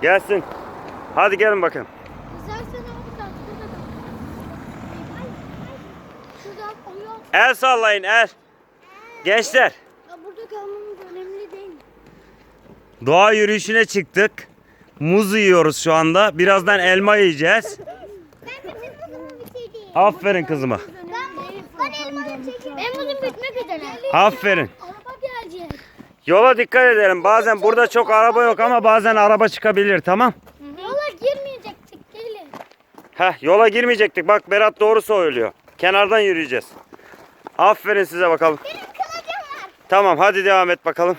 Gelsin. Hadi gelin bakın. İstersen oradan, buradan. Şuradan o yol. El sallayın el. Gençler. Ya burada kalmamız önemli değil. Doğa yürüyüşüne çıktık. Muz yiyoruz şu anda. Birazdan elma yiyeceğiz. Ben de muzumu bitirdim. Aferin kızıma. Ben elmayı çekeyim. Ben muzum bitmek üzere. Aferin. Araba gelecek. Yola dikkat edelim. Bazen burada çok araba yok ama bazen araba çıkabilir, tamam? Yola girmeyecektik, gelin. Yola girmeyecektik. Bak Berat doğru söylüyor. Kenardan yürüyeceğiz. Aferin size bakalım. Benim kılıcım var. Tamam hadi devam et bakalım.